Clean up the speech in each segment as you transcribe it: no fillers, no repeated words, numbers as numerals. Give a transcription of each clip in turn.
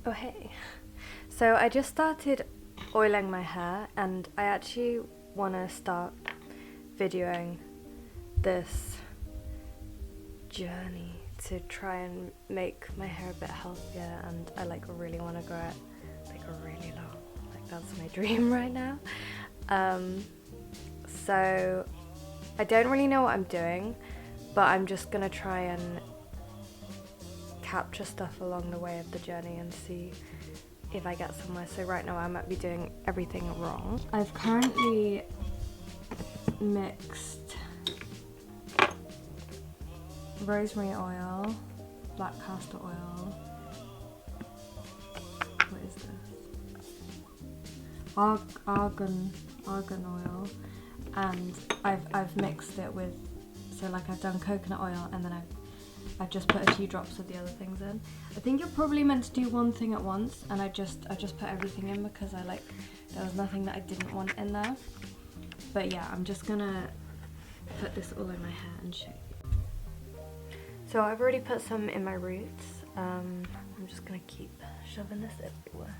Oh hey, so I just started oiling my hair and I actually want to start videoing this journey to try and make my hair a bit healthier, and I really want to grow it really long. That's my dream right now. So I don't really know what I'm doing, but I'm just gonna try and capture stuff along the way of the journey and see if I get somewhere. So right now I might be doing everything wrong. I've currently mixed rosemary oil, black castor oil, what is this? Argan oil, and I've mixed it with, so I've done coconut oil and then I've just put a few drops of the other things in. I think you're probably meant to do one thing at once, and I just put everything in because there was nothing that I didn't want in there. But yeah, I'm just gonna put this all in my hair and show you. So I've already put some in my roots. I'm just gonna keep shoving this everywhere.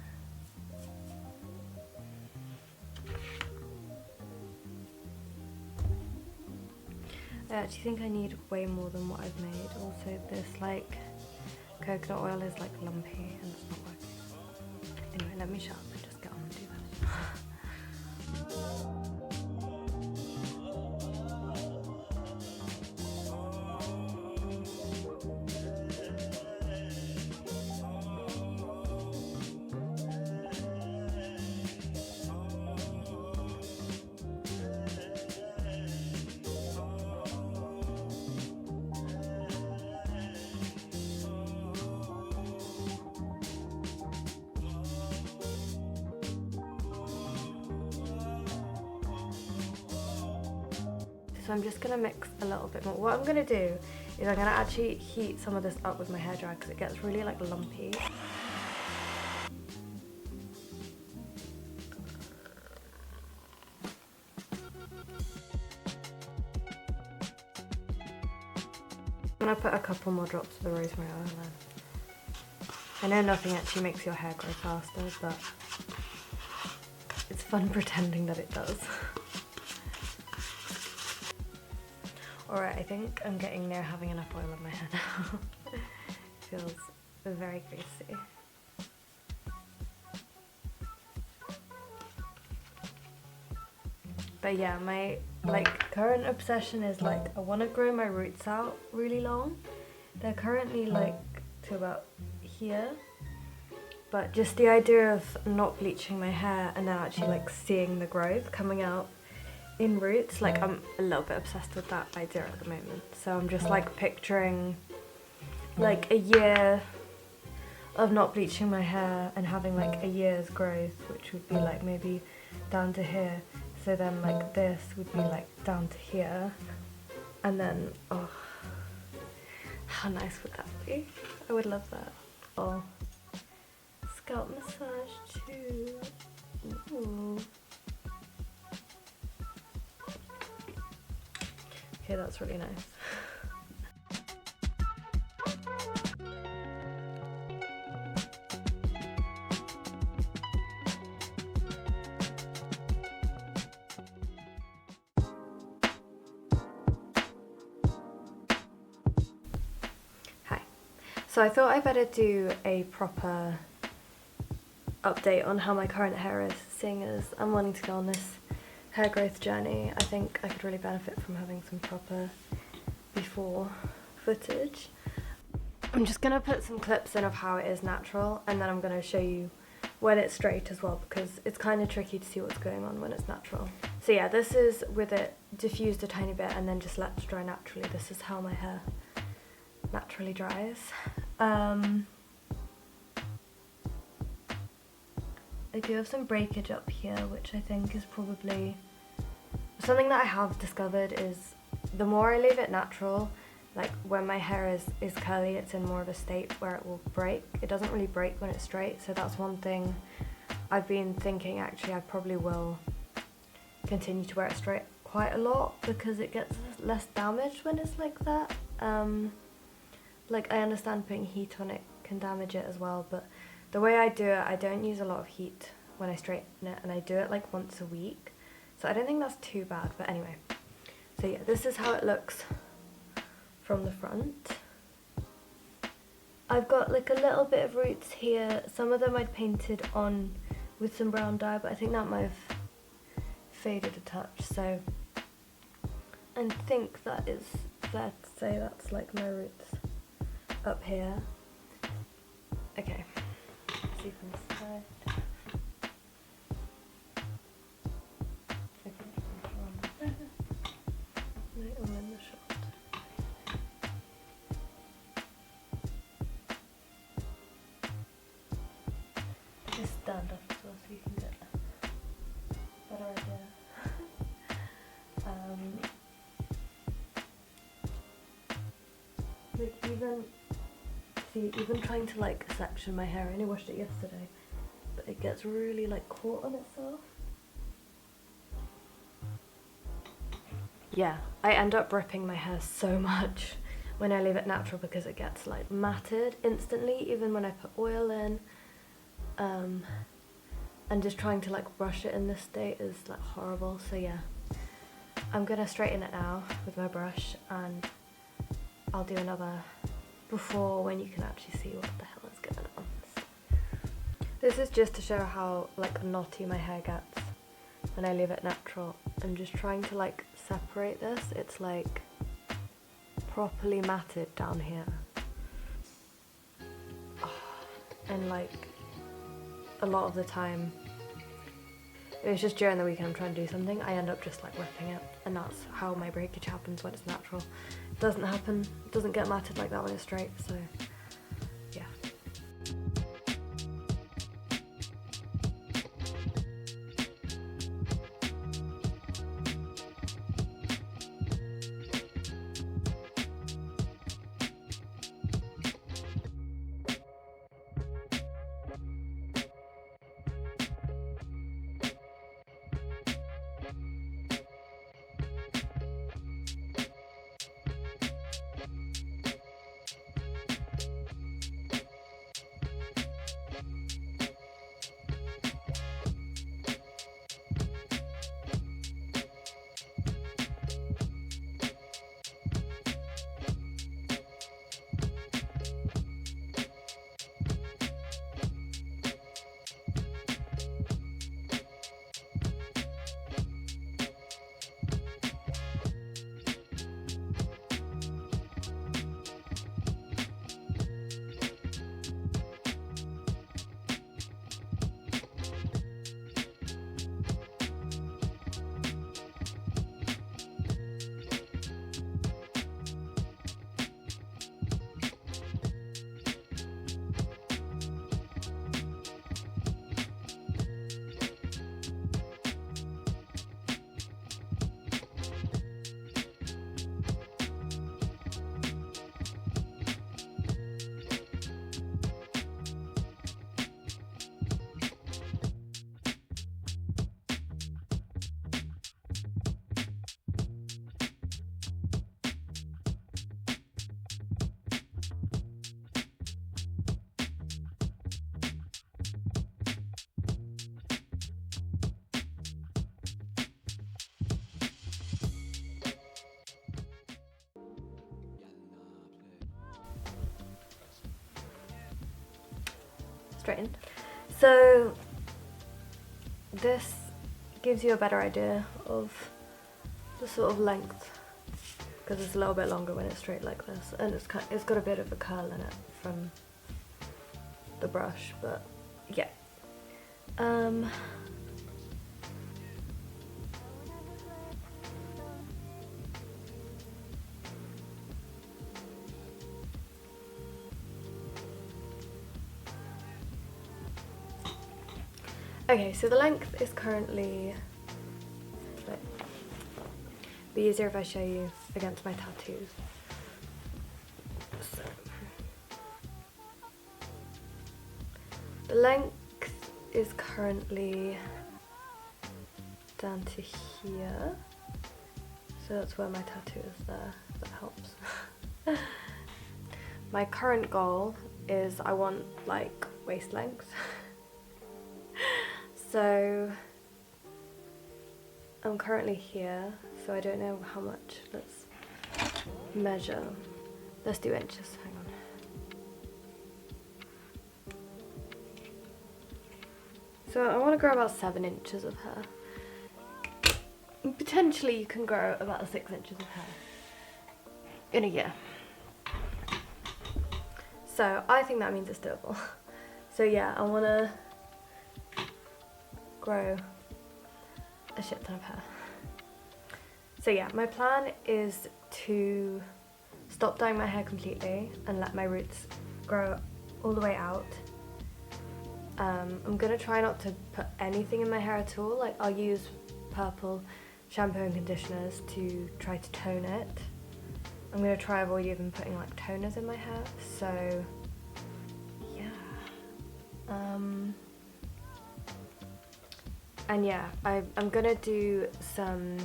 I actually think I need way more than what I've made. Also, this coconut oil is lumpy and it's not working. Anyway, let me shut up and just get on and do this. So I'm just going to mix a little bit more. What I'm going to do is I'm going to actually heat some of this up with my hairdryer because it gets really lumpy. I'm going to put a couple more drops of the rosemary oil in. I know nothing actually makes your hair grow faster, but it's fun pretending that it does. Alright, I think I'm getting near having enough oil in my hair now. Feels very greasy. But yeah, my current obsession is I want to grow my roots out really long. They're currently to about here. But just the idea of not bleaching my hair and then actually seeing the growth coming out in roots, I'm a little bit obsessed with that idea at the moment. So I'm just picturing a year of not bleaching my hair and having a year's growth, which would be maybe down to here. So then this would be down to here, and then oh, how nice would that be? I would love that. Oh, scalp massage too. Ooh. Okay, that's really nice. Hi. So I thought I better do a proper update on how my current hair is, seeing as I'm wanting to go on this hair growth journey. I think I could really benefit from having some proper before footage. I'm just going to put some clips in of how it is natural, and then I'm going to show you when it's straight as well, because it's kind of tricky to see what's going on when it's natural. So yeah, this is with it diffused a tiny bit and then just let it dry naturally. This is how my hair naturally dries. I do have some breakage up here, which I think is probably something that I have discovered is the more I leave it natural, when my hair is curly, it's in more of a state where it will break. It doesn't really break when it's straight, so that's one thing I've been thinking. Actually, I probably will continue to wear it straight quite a lot because it gets less damaged when it's like that. I understand putting heat on it can damage it as well, but the way I do it, I don't use a lot of heat when I straighten it, and I do it like once a week, so I don't think that's too bad. But anyway, so yeah, this is how it looks from the front. I've got like a little bit of roots here. Some of them I'd painted on with some brown dye, but I think that might have faded a touch, so I think that is fair to say that's like my roots up here. Okay, let's see from this side. Right, I'm in the shot. Just stand up as well so you can get a better idea. Like even trying to like section my hair, I only washed it yesterday, but it gets really like caught on itself. Yeah, I end up ripping my hair so much when I leave it natural because it gets like matted instantly, even when I put oil in. And just trying to like brush it in this state is like horrible. So yeah, I'm gonna straighten it now with my brush, and I'll do another before when you can actually see what the hell is going on. This is just to show how like knotty my hair gets when I leave it natural. I'm just trying to like separate this. It's like properly matted down here. And like a lot of the time, it's just during the weekend I'm trying to do something, I end up just like ripping it, and that's how my breakage happens when it's natural. It doesn't happen, it doesn't get matted like that when it's straight, so yeah. Straightened. So this gives you a better idea of the sort of length, because it's a little bit longer when it's straight like this, and it's got a bit of a curl in it from the brush, but yeah. Okay, so the length is currently, it'd be easier if I show you against my tattoos. So, the length is currently down to here, so that's where my tattoo is there, if that helps. My current goal is I want like waist length. So I'm currently here, so I don't know how much. Let's measure. Let's do inches, hang on. So I want to grow about 7 inches of hair. Potentially you can grow about 6 inches of hair in a year. So I think that means it's doable. So yeah, I want to grow a shit ton of hair. So yeah, my plan is to stop dyeing my hair completely and let my roots grow all the way out. I'm gonna try not to put anything in my hair at all. Like, I'll use purple shampoo and conditioners to try to tone it. I'm gonna try avoid even putting like toners in my hair. So yeah. And yeah, I'm gonna do some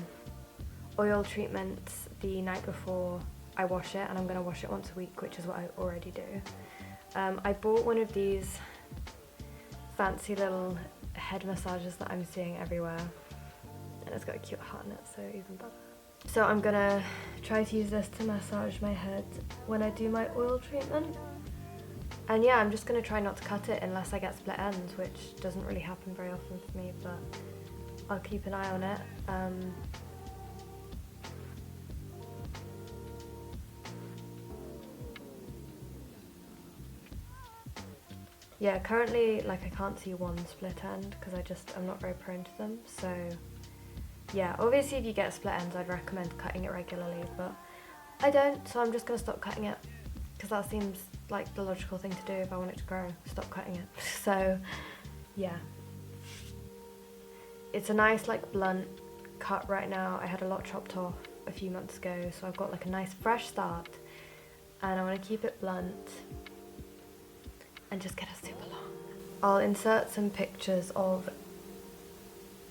oil treatments the night before I wash it, and I'm gonna wash it once a week, which is what I already do. I bought one of these fancy little head massages that I'm seeing everywhere, and it's got a cute heart in it, so even better. So I'm gonna try to use this to massage my head when I do my oil treatment. And yeah, I'm just gonna try not to cut it unless I get split ends, which doesn't really happen very often for me, but I'll keep an eye on it. Yeah, currently, like, I can't see one split end because I'm not very prone to them. So yeah, obviously if you get split ends, I'd recommend cutting it regularly, but I don't, so I'm just gonna stop cutting it because that seems like the logical thing to do if I want it to grow. Stop cutting it. So yeah, it's a nice like blunt cut right now. I had a lot chopped off a few months ago, so I've got like a nice fresh start, and I want to keep it blunt and just get it super long. I'll insert some pictures of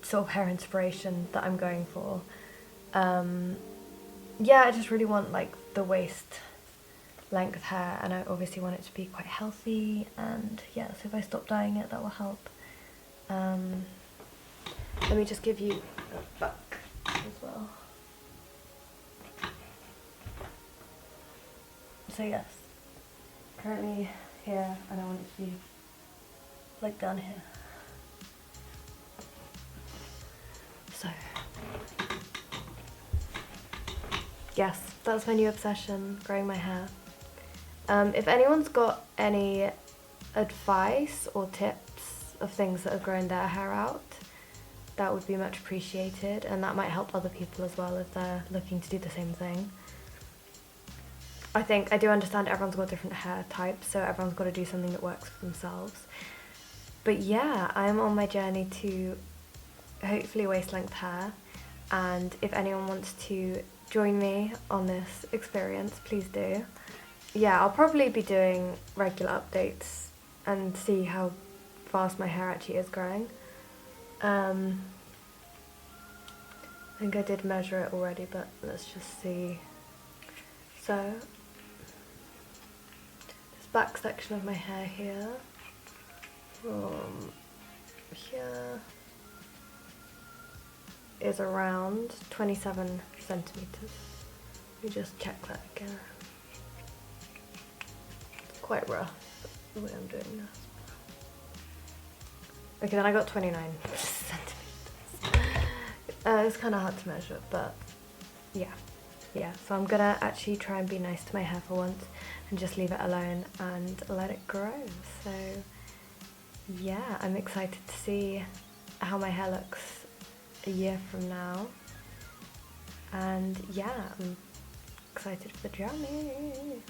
sort of hair inspiration that I'm going for. Yeah, I just really want like the waist length hair, and I obviously want it to be quite healthy, and yeah, so if I stop dyeing it, that will help. Let me just give you a back as well. So yes, currently here, and I want it to be like down here. So yes, that's my new obsession, growing my hair. If anyone's got any advice or tips of things that have grown their hair out, that would be much appreciated, and that might help other people as well if they're looking to do the same thing. I do understand everyone's got different hair types, so everyone's got to do something that works for themselves. But yeah, I'm on my journey to hopefully waist length hair, and if anyone wants to join me on this experience, please do. Yeah, I'll probably be doing regular updates and see how fast my hair actually is growing. I think I did measure it already, but let's just see. So this back section of my hair here, from here, is around 27 centimeters. Let me just check that again. It's quite rough the way I'm doing this. Okay, then I got 29 centimeters. It's kind of hard to measure, but yeah. So I'm gonna actually try and be nice to my hair for once and just leave it alone and let it grow. So yeah, I'm excited to see how my hair looks a year from now, and yeah, I'm excited for the journey.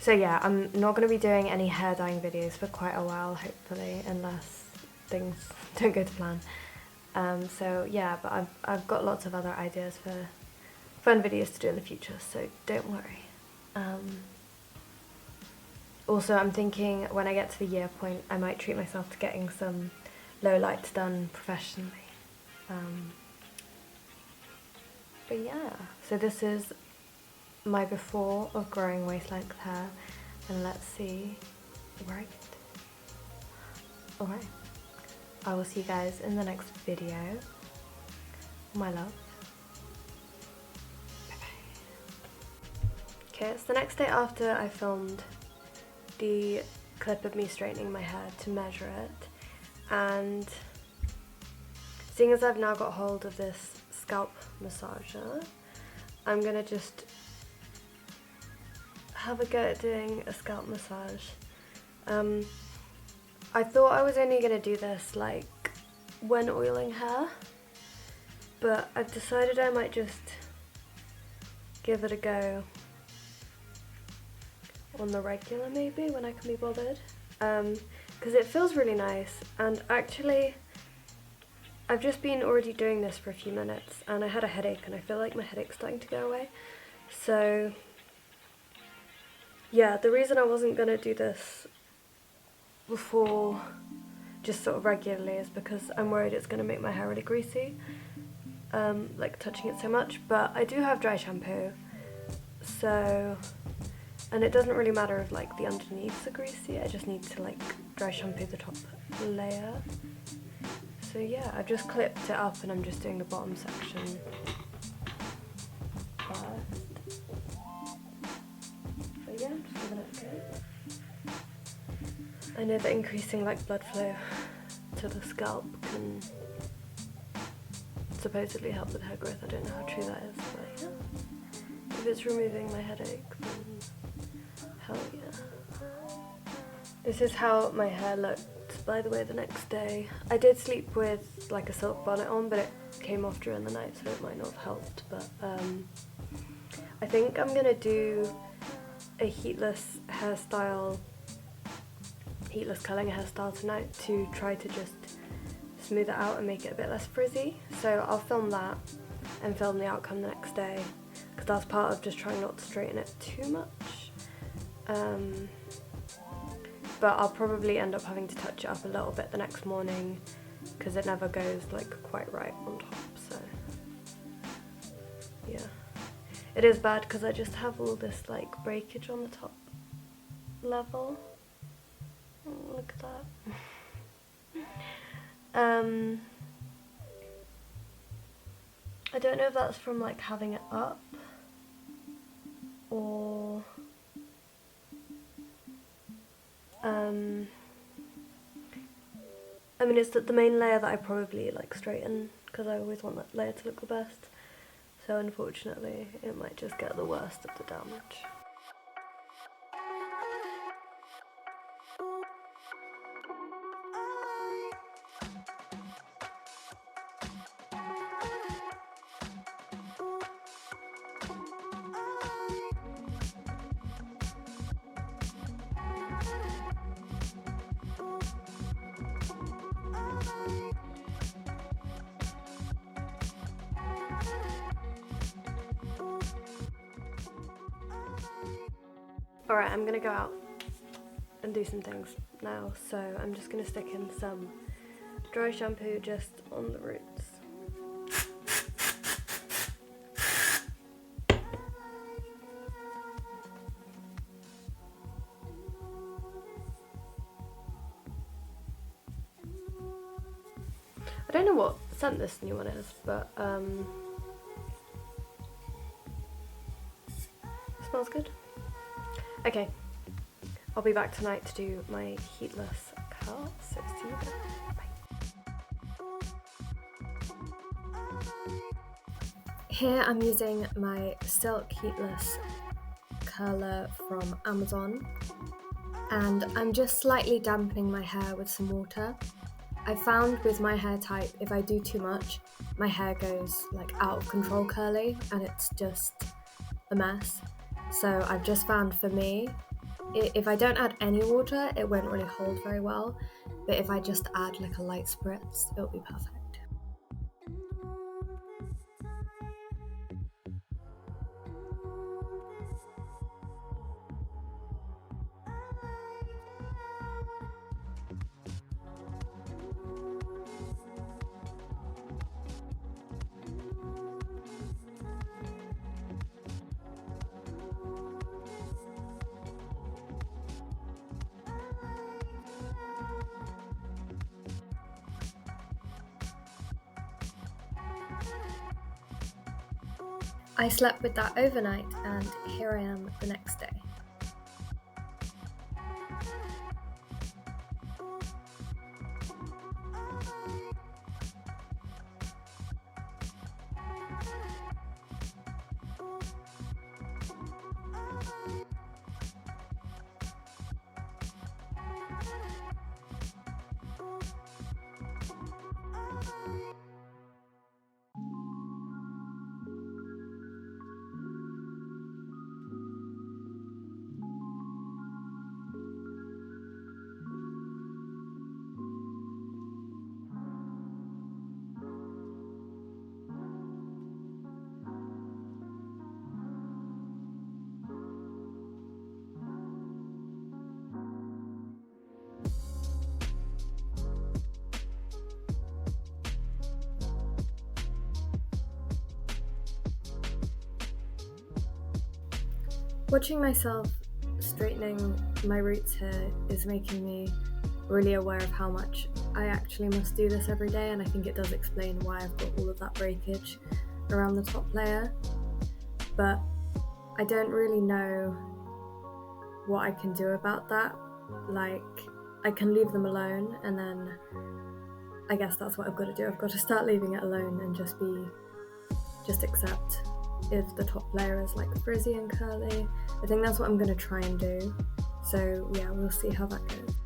So yeah, I'm not going to be doing any hair dyeing videos for quite a while, hopefully, unless things don't go to plan. So yeah, but I've got lots of other ideas for fun videos to do in the future, so don't worry. Also, I'm thinking when I get to the year point, I might treat myself to getting some lowlights done professionally. But yeah, so this is my before of growing waist length hair, and let's see where I get. Alright, I will see you guys in the next video. My love. Okay, it's the next day after I filmed the clip of me straightening my hair to measure it, and seeing as I've now got hold of this scalp massager, I'm gonna just have a go at doing a scalp massage. I thought I was only gonna do this like when oiling hair, but I've decided I might just give it a go on the regular maybe when I can be bothered, because it feels really nice. And actually I've just been already doing this for a few minutes and I had a headache and I feel like my headache's starting to go away. So yeah, the reason I wasn't gonna do this before just sort of regularly is because I'm worried it's gonna make my hair really greasy, like touching it so much. But I do have dry shampoo, so, and it doesn't really matter if like the underneaths are greasy, I just need to like dry shampoo the top layer. So yeah, I've just clipped it up and I'm just doing the bottom section first. So yeah, I'm just giving it a go. I know that increasing like blood flow to the scalp can supposedly help with hair growth. I don't know how true that is, but yeah. If it's removing my headache, then hell yeah. This is how my hair looked, by the way, the next day. I did sleep with like a silk bonnet on, but it came off during the night, so it might not have helped. But I think I'm gonna do a heatless hairstyle, heatless curling hairstyle tonight to try to just smooth it out and make it a bit less frizzy. So I'll film that and film the outcome the next day, because that's part of just trying not to straighten it too much. But I'll probably end up having to touch it up a little bit the next morning because it never goes like quite right on top, so yeah. It is bad because I just have all this like breakage on the top level. Oh, look at that. I don't know if that's from like having it up or I mean, it's the main layer that I probably like straighten because I always want that layer to look the best. So unfortunately, it might just get the worst of the damage. Alright, I'm gonna go out and do some things now, so I'm just gonna stick in some dry shampoo just on the roots. I don't know what scent this new one is, but smells good. Okay, I'll be back tonight to do my heatless curl, so see you then. Bye. Here I'm using my Silk Heatless curler from Amazon, and I'm just slightly dampening my hair with some water. I found with my hair type, if I do too much, my hair goes like out of control curly and it's just a mess. So I've just found for me, if I don't add any water, it won't really hold very well, but if I just add like a light spritz, it'll be perfect. I slept with that overnight, and here I am the next day. Watching myself straightening my roots here is making me really aware of how much I actually must do this every day, and I think it does explain why I've got all of that breakage around the top layer. But I don't really know what I can do about that. Like, I can leave them alone, and then I guess that's what I've got to do. I've got to start leaving it alone and just accept if the top layer is like frizzy and curly. I think that's what I'm going to try and do. So yeah, we'll see how that goes.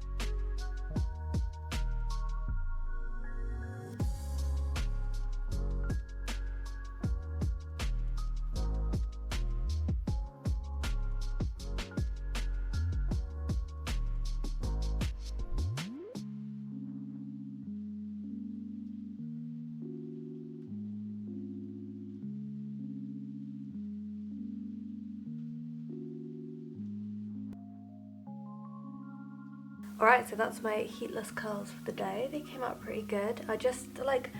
Alright, so that's my heatless curls for the day. They came out pretty good. I just like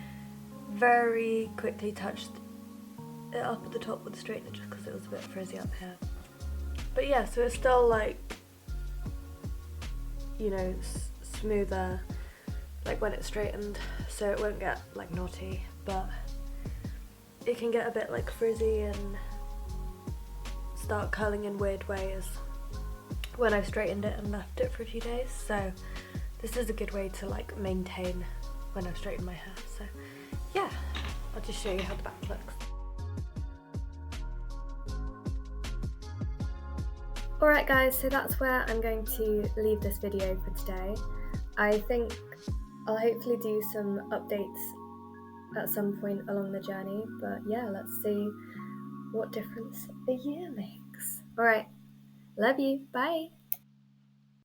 very quickly touched it up at the top with the straightener just because it was a bit frizzy up here. But yeah, so it's still like, you know, smoother like when it's straightened, so it won't get like knotty, but it can get a bit like frizzy and start curling in weird ways when I've straightened it and left it for a few days. So this is a good way to like maintain when I've straightened my hair. So yeah, I'll just show you how the back looks. Alright guys, so that's where I'm going to leave this video for today. I think I'll hopefully do some updates at some point along the journey, but yeah, let's see what difference a year makes. Alright, love you, bye!